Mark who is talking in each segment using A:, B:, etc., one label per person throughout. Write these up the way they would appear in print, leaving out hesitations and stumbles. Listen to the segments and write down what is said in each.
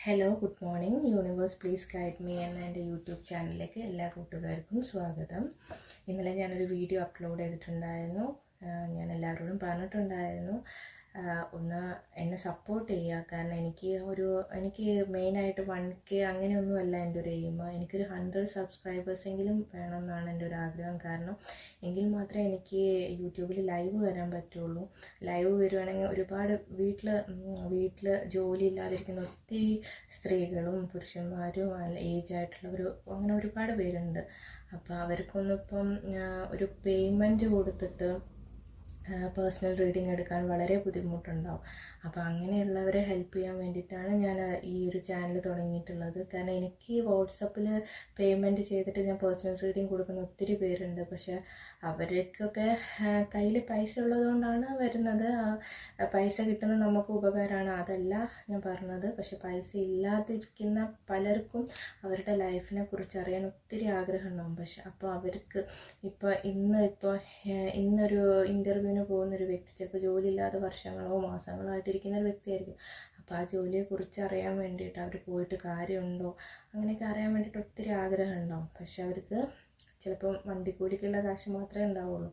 A: Hello, good morning. Universe please guide me എന്ന എൻ്റെ YouTube ചാനലിലേക്ക് എല്ലാ കൂട്ടുകാർക്കും സ്വാഗതം. ഇന്നലെ ഞാനൊരു വീഡിയോ അപ്ലോഡ് ചെയ്തിട്ടുണ്ടായിരുന്നു. ഞാൻ എല്ലാവരോടും പറഞ്ഞിട്ടുണ്ടായിരുന്നു ഒന്ന് എന്നെ സപ്പോർട്ട് ചെയ്യുക. കാരണം എനിക്ക് മെയിനായിട്ട് 1K അങ്ങനെയൊന്നുമല്ല എൻ്റെ ഒരു എയിം. എനിക്കൊരു 100 സബ്സ്ക്രൈബേഴ്സെങ്കിലും വേണമെന്നാണ് എൻ്റെ ഒരു ആഗ്രഹം. കാരണം എങ്കിൽ മാത്രമേ എനിക്ക് യൂട്യൂബിൽ ലൈവ് വരാൻ പറ്റുള്ളൂ. ലൈവ് വരുവാണെങ്കിൽ ഒരുപാട് വീട്ടിൽ ജോലി ഇല്ലാതിരിക്കുന്ന ഒത്തിരി സ്ത്രീകളും പുരുഷന്മാരും ഏജ് ആയിട്ടുള്ളവരും അങ്ങനെ ഒരുപാട് പേരുണ്ട്. അപ്പോൾ അവർക്കൊന്നും ഇപ്പം ഒരു പേയ്മെൻറ്റ് കൊടുത്തിട്ട് പേഴ്സണൽ റീഡിങ് എടുക്കാൻ വളരെ ബുദ്ധിമുട്ടുണ്ടാവും. അപ്പോൾ അങ്ങനെയുള്ളവരെ ഹെൽപ്പ് ചെയ്യാൻ വേണ്ടിയിട്ടാണ് ഞാൻ ഈ ഒരു ചാനൽ തുടങ്ങിയിട്ടുള്ളത്. കാരണം എനിക്ക് വാട്സപ്പിൽ പേയ്മെൻറ്റ് ചെയ്തിട്ട് ഞാൻ പേഴ്സണൽ റീഡിങ് കൊടുക്കുന്ന ഒത്തിരി പേരുണ്ട്. പക്ഷേ അവർക്കൊക്കെ കയ്യിൽ പൈസ ഉള്ളതുകൊണ്ടാണ് വരുന്നത്. പൈസ കിട്ടുന്നത് നമുക്ക് ഉപകാരമാണ്, അതല്ല ഞാൻ പറഞ്ഞത്. പക്ഷെ പൈസ ഇല്ലാതിരിക്കുന്ന പലർക്കും അവരുടെ ലൈഫിനെ കുറിച്ച് അറിയാൻ ഒത്തിരി ആഗ്രഹം ഉണ്ടാവും. പക്ഷെ അപ്പോൾ അവർക്ക് ഇന്നൊരു ഇൻ്റർവ്യൂവിന് പോകുന്നൊരു വ്യക്തി ചിലപ്പോൾ ജോലിയില്ലാതെ വർഷങ്ങളോ മാസങ്ങളോ ആയിട്ടിരിക്കുന്ന ഒരു വ്യക്തിയായിരിക്കും. അപ്പോൾ ആ ജോലിയെക്കുറിച്ച് അറിയാൻ വേണ്ടിയിട്ട് അവർ പോയിട്ട് കാര്യമുണ്ടോ അങ്ങനെയൊക്കെ അറിയാൻ വേണ്ടിയിട്ട് ഒത്തിരി ആഗ്രഹം ഉണ്ടാവും. പക്ഷെ അവർക്ക് ചിലപ്പോൾ വണ്ടിക്കൂലിക്കുള്ള കാശ് മാത്രമേ ഉണ്ടാവുള്ളൂ.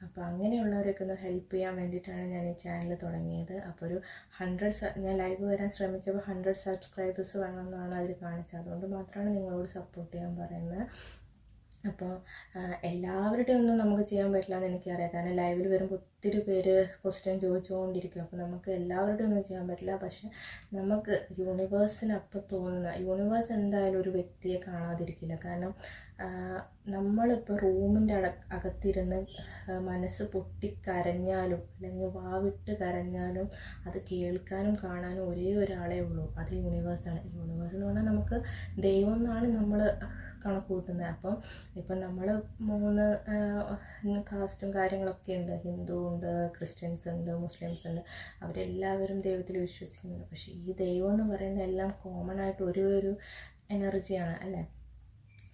A: അപ്പോൾ അങ്ങനെയുള്ളവരൊക്കെ ഒന്ന് ഹെൽപ്പ് ചെയ്യാൻ വേണ്ടിയിട്ടാണ് ഞാൻ ഈ ചാനൽ തുടങ്ങിയത്. അപ്പോൾ ഒരു 100 ഞാൻ ലൈവ് വരാൻ ശ്രമിച്ചപ്പോൾ 100 സബ്സ്ക്രൈബേഴ്സ് വേണമെന്നാണ് അതിൽ കാണിച്ചത്. അതുകൊണ്ട് മാത്രമാണ് നിങ്ങളോട് സപ്പോർട്ട് ചെയ്യാൻ പറയുന്നത്. അപ്പോൾ എല്ലാവരുടെയും ഒന്നും നമുക്ക് ചെയ്യാൻ പറ്റില്ല എന്ന് എനിക്കറിയാം. കാരണം ലൈവിൽ വരുമ്പോൾ ഒത്തിരി പേര് ക്വസ്റ്റ്യൻ ചോദിച്ചുകൊണ്ടിരിക്കും. അപ്പോൾ നമുക്ക് എല്ലാവരുടെയും ഒന്നും ചെയ്യാൻ പറ്റില്ല. പക്ഷെ നമുക്ക് യൂണിവേഴ്സിനപ്പം തോന്നുന്ന യൂണിവേഴ്സ് എന്തായാലും ഒരു വ്യക്തിയെ കാണാതിരിക്കില്ല. കാരണം നമ്മളിപ്പോൾ റൂമിൻ്റെ അകത്തിരുന്ന് മനസ്സ് പൊട്ടിക്കരഞ്ഞാലും അല്ലെങ്കിൽ വാവിട്ട് കരഞ്ഞാലും അത് കേൾക്കാനും കാണാനും ഒരേ ഒരാളേ ഉള്ളൂ, അത് യൂണിവേഴ്സാണ്. യൂണിവേഴ്സ് എന്ന് പറഞ്ഞാൽ നമുക്ക് ദൈവം എന്നാണ് നമ്മൾ കണക്ക് കൂട്ടുന്നത്. അപ്പം ഇപ്പം നമ്മൾ 3 കാസ്റ്റും കാര്യങ്ങളൊക്കെ ഉണ്ട്. ഹിന്ദു ഉണ്ട്, ക്രിസ്ത്യൻസ് ഉണ്ട്, മുസ്ലിംസ് ഉണ്ട്. അവരെല്ലാവരും ദൈവത്തിൽ വിശ്വസിക്കുന്നുണ്ട്. പക്ഷേ ഈ ദൈവം എന്ന് പറയുന്നത് എല്ലാം കോമൺ ആയിട്ട് ഒരു എനർജിയാണ് അല്ലേ.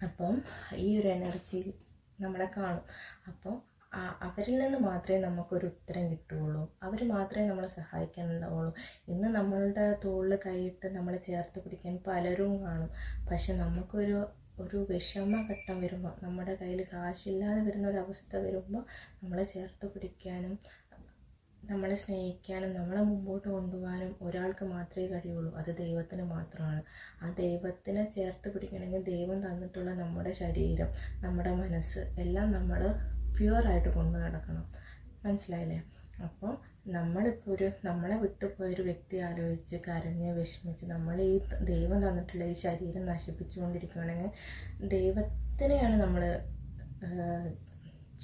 A: അപ്പം ഈ ഒരു എനർജി നമ്മളെ കാണും. അപ്പോൾ അവരിൽ നിന്ന് മാത്രമേ നമുക്കൊരു ഉത്തരം കിട്ടുകയുള്ളൂ. അവർ മാത്രമേ നമ്മളെ സഹായിക്കാനുണ്ടാവുള്ളൂ. ഇന്ന് നമ്മളുടെ തോളിൽ കൈയിട്ട് നമ്മളെ ചേർത്ത് പിടിക്കാൻ പലരും കാണും. പക്ഷെ നമുക്കൊരു വിഷമഘട്ടം വരുമ്പോൾ, നമ്മുടെ കയ്യിൽ കാശില്ലാതെ വരുന്ന ഒരവസ്ഥ വരുമ്പോൾ നമ്മളെ ചേർത്ത് പിടിക്കാനും നമ്മളെ സ്നേഹിക്കാനും നമ്മളെ മുമ്പോട്ട് കൊണ്ടുപോകാനും ഒരാൾക്ക് മാത്രമേ കഴിയുള്ളൂ, അത് ദൈവത്തിന് മാത്രമാണ്. ആ ദൈവത്തിനെ ചേർത്ത് പിടിക്കണമെങ്കിൽ ദൈവം തന്നിട്ടുള്ള നമ്മുടെ ശരീരം, നമ്മുടെ മനസ്സ് എല്ലാം നമ്മൾ പ്യുവറായിട്ട് കൊണ്ടു നടക്കണം. മനസ്സിലായില്ലേ? അപ്പോൾ നമ്മളിപ്പോൾ നമ്മളെ വിട്ടുപോയൊരു വ്യക്തി ആലോചിച്ച് കരഞ്ഞ് വിഷമിച്ച് നമ്മൾ ഈ ദൈവം തന്നിട്ടുള്ള ഈ ശരീരം നശിപ്പിച്ചുകൊണ്ടിരിക്കുകയാണെങ്കിൽ ദൈവത്തിനെയാണ് നമ്മൾ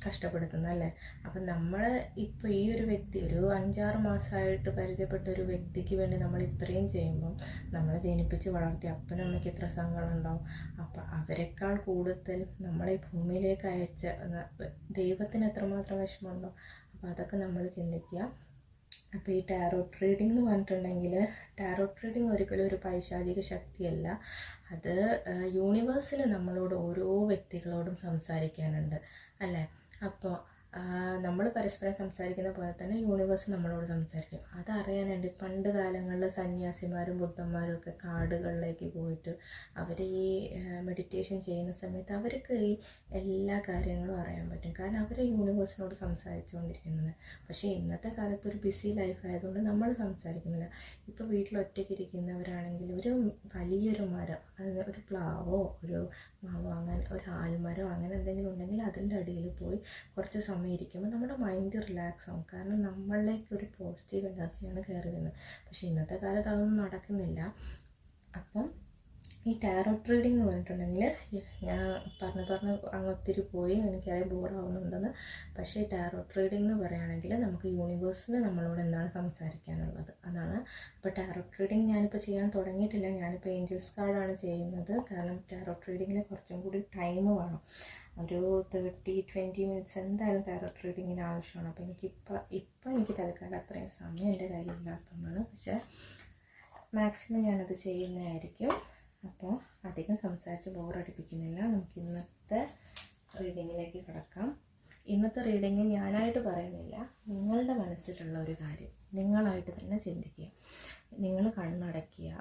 A: കഷ്ടപ്പെടുത്തുന്നത് അല്ലേ. അപ്പം നമ്മൾ ഇപ്പോൾ ഈ ഒരു വ്യക്തി ഒരു 5-6 മാസമായിട്ട് പരിചയപ്പെട്ട ഒരു വ്യക്തിക്ക് വേണ്ടി നമ്മൾ ഇത്രയും ചെയ്യുമ്പം നമ്മളെ ജനിപ്പിച്ച് വളർത്തിയ അപ്പനും അമ്മയ്ക്ക് എത്ര സങ്കടം ഉണ്ടാവും. അപ്പം അവരെക്കാൾ കൂടുതൽ നമ്മളെ ഈ ഭൂമിയിലേക്ക് അയച്ച ദൈവത്തിന് എത്രമാത്രം വിഷമമുണ്ടോ. അപ്പോൾ അതൊക്കെ നമ്മൾ ചിന്തിക്കുക. അപ്പോൾ ഈ ടാരോട്ട് റീഡിംഗ് എന്ന് പറഞ്ഞിട്ടുണ്ടെങ്കിൽ, ടാരോട്ട് റീഡിംഗ് ഒരിക്കലും ഒരു പൈശാചിക ശക്തിയല്ല. അത് യൂണിവേഴ്സിൽ നമ്മളോട് ഓരോ വ്യക്തികളോടും സംസാരിക്കാനുണ്ട് അല്ലേ. അപ്പോൾ നമ്മൾ പരസ്പരം സംസാരിക്കുന്ന പോലെ തന്നെ യൂണിവേഴ്സ് നമ്മളോട് സംസാരിക്കും. അതറിയാനുണ്ട്. പണ്ട് കാലങ്ങളിൽ സന്യാസിമാരും ബുദ്ധന്മാരും ഒക്കെ കാടുകളിലേക്ക് പോയിട്ട് അവർ ഈ മെഡിറ്റേഷൻ ചെയ്യുന്ന സമയത്ത് അവർക്ക് ഈ എല്ലാ കാര്യങ്ങളും അറിയാൻ പറ്റും. കാരണം അവർ യൂണിവേഴ്സിനോട് സംസാരിച്ചുകൊണ്ടിരിക്കുന്നത്. പക്ഷേ ഇന്നത്തെ കാലത്ത് ഒരു ബിസി ലൈഫ് ആയതുകൊണ്ട് നമ്മൾ സംസാരിക്കുന്നില്ല. ഇപ്പോൾ വീട്ടിൽ ഒറ്റയ്ക്ക് ഇരിക്കുന്നവരാണെങ്കിൽ ഒരു വലിയൊരു മരം, ഒരു പ്ലാവോ ഒരു മാവോ അങ്ങനെ ഒരു ആൽമരോ അങ്ങനെ എന്തെങ്കിലും ഉണ്ടെങ്കിൽ അതിൻ്റെ അടിയിൽ പോയി കുറച്ച് സമയം ഇരിക്കുമ്പോൾ നമ്മുടെ മൈൻഡ് റിലാക്സ് ആവും. കാരണം നമ്മളിലേക്ക് ഒരു പോസിറ്റീവ് എനർജിയാണ് കയറി വരുന്നത്. പക്ഷേ ഇന്നത്തെ കാലത്ത് അതൊന്നും നടക്കുന്നില്ല. അപ്പം ഈ ടാരോട്ട് റീഡിംഗ് എന്ന് പറഞ്ഞിട്ടുണ്ടെങ്കിൽ, ഞാൻ പറഞ്ഞ് അങ്ങ് ഒത്തിരി പോയി, എനിക്കറിയാം ബോറാവുന്നുണ്ടെന്ന്. പക്ഷേ ടാരോട്ട് റീഡിംഗ് എന്ന് പറയുകയാണെങ്കിൽ നമുക്ക് യൂണിവേഴ്സിന് നമ്മളോട് എന്താണ് സംസാരിക്കാനുള്ളത് അതാണ്. അപ്പോൾ ടാരോട്ട് റീഡിംഗ് ഞാനിപ്പോൾ ചെയ്യാൻ തുടങ്ങിയിട്ടില്ല. ഞാനിപ്പോൾ ഏഞ്ചൽസ് കാർഡാണ് ചെയ്യുന്നത്. കാരണം ടാരോട്ട് റീഡിങ്ങിൽ കുറച്ചും കൂടി ടൈം വേണം. ഒരു 30-20 മിനിറ്റ്സ് എന്തായാലും ടാരോട്ട് റീഡിങ്ങിന് ആവശ്യമാണ്. അപ്പോൾ എനിക്ക് തൽക്കാലം അത്രയും സമയം എൻ്റെ കയ്യിലില്ലാത്തതാണ്. പക്ഷേ മാക്സിമം ഞാനത് ചെയ്യുന്നതായിരിക്കും. അപ്പോൾ അധികം സംസാരിച്ച് ബോറടിപ്പിക്കുന്നില്ല. നമുക്ക് ഇന്നത്തെ റീഡിങ്ങിലേക്ക് കിടക്കാം. ഇന്നത്തെ റീഡിങ് ഞാനായിട്ട് പറയുന്നില്ല, നിങ്ങളുടെ മനസ്സിലുള്ള ഒരു കാര്യം നിങ്ങളായിട്ട് തന്നെ ചിന്തിക്കുക. നിങ്ങൾ കണ്ണടയ്ക്കുക,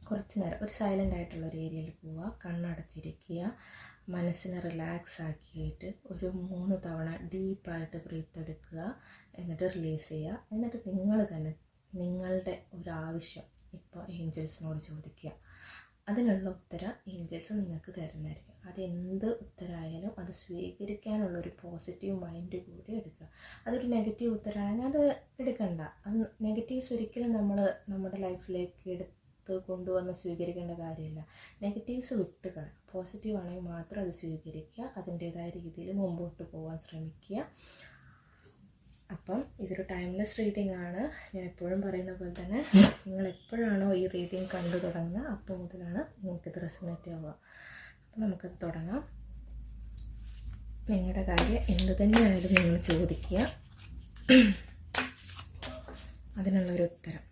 A: കുറച്ച് നേരം ഒരു സൈലൻ്റ് ആയിട്ടുള്ള ഒരു ഏരിയയിൽ പോവുക, കണ്ണടച്ചിരിക്കുക, മനസ്സിനെ റിലാക്സ് ആക്കിയിട്ട് ഒരു 3 തവണ ഡീപ്പായിട്ട് ബ്രീത്ത് എടുക്കുക, എന്നിട്ട് റിലീസ് ചെയ്യുക. എന്നിട്ട് നിങ്ങൾ തന്നെ നിങ്ങളുടെ ഒരു ആവശ്യം ഇപ്പോൾ ഏഞ്ചൽസിനോട് ചോദിക്കുക. അതിനുള്ള ഉത്തരം ഏഞ്ചൽസ് നിങ്ങൾക്ക് തരുന്നതായിരിക്കും. അതെന്ത് ഉത്തരമായാലും അത് സ്വീകരിക്കാനുള്ളൊരു പോസിറ്റീവ് മൈൻഡ് കൂടി എടുക്കുക. അതൊരു നെഗറ്റീവ് ഉത്തരമാണെങ്കിൽ അത് എടുക്കണ്ട. അത് നെഗറ്റീവ്സ് ഒരിക്കലും നമ്മൾ നമ്മുടെ ലൈഫിലേക്ക് എടുത്ത് കൊണ്ടുവന്ന് സ്വീകരിക്കേണ്ട കാര്യമില്ല. നെഗറ്റീവ്സ് വിട്ടുകള, പോസിറ്റീവ് ആണെങ്കിൽ മാത്രം അത് സ്വീകരിക്കുക. അതിൻ്റേതായ രീതിയിൽ മുമ്പോട്ട് പോകാൻ ശ്രമിക്കുക. അപ്പം ഇതൊരു ടൈംലെസ് റീഡിംഗ് ആണ്. ഞാൻ എപ്പോഴും പറയുന്ന പോലെ തന്നെ നിങ്ങൾ എപ്പോഴാണോ ഈ റീഡിംഗ് കണ്ടു തുടങ്ങുന്നത് അപ്പോൾ മുതലാണ് നിങ്ങൾക്കിത് റെസൊണേറ്റ് ആവുക. അപ്പം നമുക്കത് തുടങ്ങാം. നിങ്ങളുടെ കാര്യം എന്ത് തന്നെയായാലും നിങ്ങൾ ചോദിക്കുക, അതിനുള്ളൊരു ഉത്തരം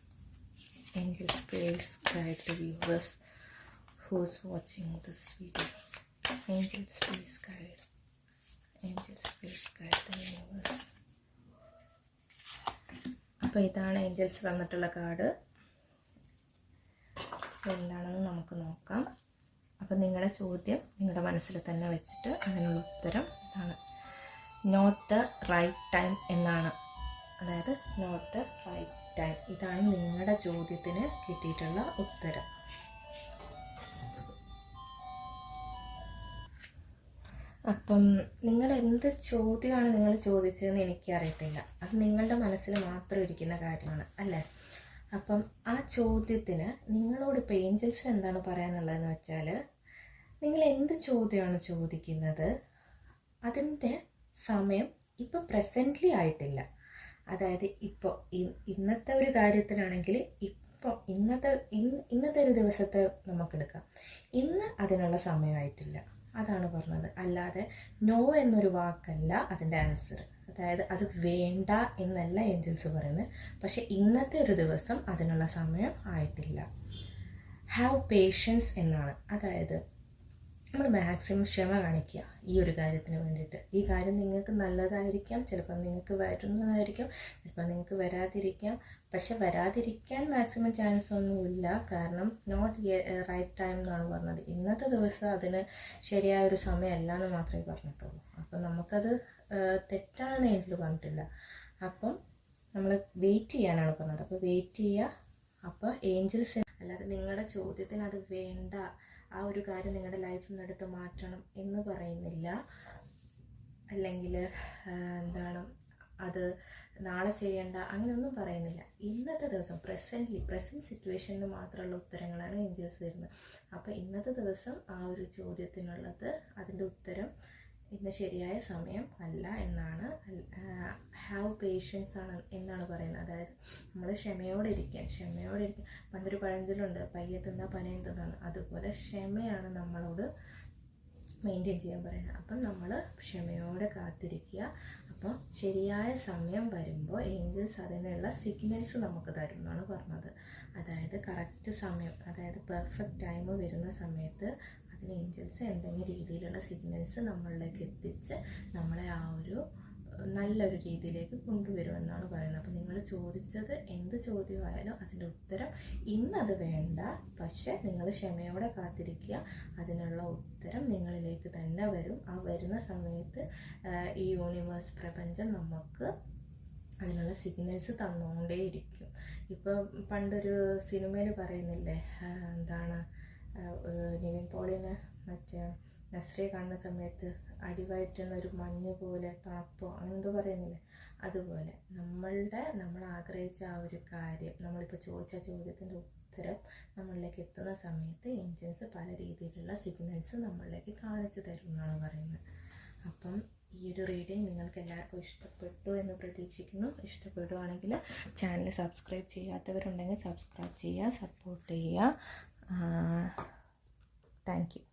A: Angels please guide the viewers who's watching this video. Angels please guide the viewers. അപ്പോൾ ഇതാണ് ഏഞ്ചൽസ് തന്നിട്ടുള്ള കാർഡ്. എന്താണെന്ന് നമുക്ക് നോക്കാം. അപ്പം നിങ്ങളുടെ ചോദ്യം നിങ്ങളുടെ മനസ്സിൽ തന്നെ വെച്ചിട്ട് അതിനുള്ള ഉത്തരം ഇതാണ്. നോട്ട് ദ റൈറ്റ് ടൈം എന്നാണ്. അതായത് നോട്ട് ദ റൈറ്റ് ടൈം, ഇതാണ് നിങ്ങളുടെ ചോദ്യത്തിന് കിട്ടിയിട്ടുള്ള ഉത്തരം. അപ്പം നിങ്ങൾ എന്ത് ചോദ്യമാണ് നിങ്ങൾ ചോദിച്ചതെന്ന് എനിക്കറിയത്തില്ല. അത് നിങ്ങളുടെ മനസ്സിൽ മാത്രം ഇരിക്കുന്ന കാര്യമാണ് അല്ലേ. അപ്പം ആ ചോദ്യത്തിന് നിങ്ങളോട് ഇപ്പോൾ ഏഞ്ചൽസിന് എന്താണ് പറയാനുള്ളതെന്ന് വെച്ചാൽ, നിങ്ങൾ എന്ത് ചോദ്യമാണ് ചോദിക്കുന്നത് അതിൻ്റെ സമയം ഇപ്പോൾ പ്രസൻ്റ്ലി ആയിട്ടില്ല. അതായത് ഇപ്പോൾ ഇന്നത്തെ ഒരു കാര്യത്തിനാണെങ്കിൽ ഇപ്പോൾ ഇന്നത്തെ ഒരു ദിവസത്തെ നമുക്കെടുക്കാം. ഇന്ന് അതിനുള്ള സമയമായിട്ടില്ല, അതാണ് പറഞ്ഞത്. അല്ലാതെ നോ എന്നൊരു വാക്കല്ല അതിൻ്റെ ആൻസർ. അതായത് അത് വേണ്ട എന്നല്ല ഏഞ്ചൽസ് പറയുന്നത്. പക്ഷെ ഇന്നത്തെ ഒരു ദിവസം അതിനുള്ള സമയം ആയിട്ടില്ല. ഹാവ് പേഷ്യൻസ് എന്നാണ്. അതായത് നമ്മൾ മാക്സിമം ക്ഷമ കാണിക്കുക ഈ ഒരു കാര്യത്തിന് വേണ്ടിയിട്ട്. ഈ കാര്യം നിങ്ങൾക്ക് നല്ലതായിരിക്കാം, ചിലപ്പോൾ നിങ്ങൾക്ക് വരുന്നതായിരിക്കും, ചിലപ്പോൾ നിങ്ങൾക്ക് വരാതിരിക്കാം. പക്ഷെ വരാതിരിക്കാൻ മാക്സിമം ചാൻസ് ഒന്നുമില്ല. കാരണം നോട്ട് റൈറ്റ് ടൈം എന്നാണ് പറഞ്ഞത്. ഇന്നത്തെ ദിവസം അതിന് ശരിയായൊരു സമയമല്ല എന്ന് മാത്രമേ പറഞ്ഞിട്ടുള്ളൂ. അപ്പം നമുക്കത് തെറ്റാണെന്ന് ഏഞ്ചൽ പറഞ്ഞിട്ടില്ല. അപ്പം നമ്മൾ വെയിറ്റ് ചെയ്യാനാണ് പറഞ്ഞത്. അപ്പോൾ വെയിറ്റ് ചെയ്യുക. അപ്പോൾ ഏഞ്ചൽസ് അല്ലാതെ നിങ്ങളുടെ ചോദ്യത്തിന് അത് വേണ്ട, ആ ഒരു കാര്യം നിങ്ങളുടെ ലൈഫിൽ നിന്ന് എടുത്ത് മാറ്റണം എന്ന് പറയുന്നില്ല. അല്ലെങ്കിൽ അത് നാളെ ചെയ്യേണ്ട അങ്ങനെയൊന്നും പറയുന്നില്ല. ഇന്നത്തെ ദിവസം പ്രസൻറ്റ് സിറ്റുവേഷനിൽ മാത്രമുള്ള ഉത്തരങ്ങളാണ് ഏഞ്ചൽസ് തരുന്നത്. അപ്പോൾ ഇന്നത്തെ ദിവസം ആ ഒരു ചോദ്യത്തിനുള്ളത് അതിൻ്റെ ഉത്തരം ഇന്ന് ശരിയായ സമയം അല്ല എന്നാണ്. ഹാവ് പേഷ്യൻസ് ആണ് എന്നാണ് പറയുന്നത്. അതായത് നമ്മൾ ക്ഷമയോടെ ഇരിക്കാൻ. പണ്ടൊരു പഴഞ്ചൊല്ലുണ്ട്, പയ്യെ തിന്നാ പനയും തിന്നാണ്. അതുപോലെ ക്ഷമയാണ് നമ്മളോട് മെയിൻറ്റെയിൻ ചെയ്യാൻ പറയുന്നത്. അപ്പം നമ്മൾ ക്ഷമയോടെ കാത്തിരിക്കുക. അപ്പോൾ ശരിയായ സമയം വരുമ്പോൾ ഏഞ്ചൽസ് അതിനുള്ള സിഗ്നൽസ് നമുക്ക് തരും എന്നാണ് പറഞ്ഞത്. അതായത് കറക്റ്റ് സമയം, അതായത് പെർഫെക്റ്റ് ടൈം വരുന്ന സമയത്ത് അതിന് ഏഞ്ചൽസ് എന്തെങ്കിലും രീതിയിലുള്ള സിഗ്നൽസ് നമ്മളിലേക്ക് എത്തിച്ച് നമ്മളെ ആ ഒരു നല്ലൊരു രീതിയിലേക്ക് കൊണ്ടുവരുമെന്നാണ് പറയുന്നത്. അപ്പോൾ നിങ്ങൾ ചോദിച്ചത് എന്ത് ചോദ്യമായാലും അതിൻ്റെ ഉത്തരം ഇന്നത് വേണ്ട, പക്ഷേ നിങ്ങൾ ക്ഷമയോടെ കാത്തിരിക്കുക. അതിനുള്ള ഉത്തരം നിങ്ങളിലേക്ക് തന്നെ വരും. ആ വരുന്ന സമയത്ത് ഈ യൂണിവേഴ്സ്, പ്രപഞ്ചം നമുക്ക് അതിനുള്ള സിഗ്നൽസ് തന്നുകൊണ്ടേയിരിക്കും. ഇപ്പോൾ പണ്ടൊരു സിനിമയിൽ പറയുന്നില്ലേ, നിവിൻ പോളിന് മറ്റേ നസ്രിയെ കാണുന്ന സമയത്ത് അടിവയറ്റുന്നൊരു മഞ്ഞ് പോലെ തണുപ്പോ അങ്ങനെ എന്തോ പറയുന്നില്ലേ, അതുപോലെ നമ്മൾ ആഗ്രഹിച്ച ആ ഒരു കാര്യം, നമ്മളിപ്പോൾ ചോദിച്ച ചോദ്യത്തിൻ്റെ ഉത്തരം നമ്മളിലേക്ക് എത്തുന്ന സമയത്ത് ഏഞ്ചൽസ് പല രീതിയിലുള്ള സിഗ്നൽസ് നമ്മളിലേക്ക് കാണിച്ചു തരും എന്നാണ് പറയുന്നത്. അപ്പം ഈ ഒരു റീഡിങ് നിങ്ങൾക്ക് എല്ലാവർക്കും ഇഷ്ടപ്പെട്ടു എന്ന് പ്രതീക്ഷിക്കുന്നു. ഇഷ്ടപ്പെടുവാണെങ്കിൽ ചാനൽ സബ്സ്ക്രൈബ് ചെയ്യാത്തവരുണ്ടെങ്കിൽ സബ്സ്ക്രൈബ് ചെയ്യുക, സപ്പോർട്ട് ചെയ്യുക. Thank you.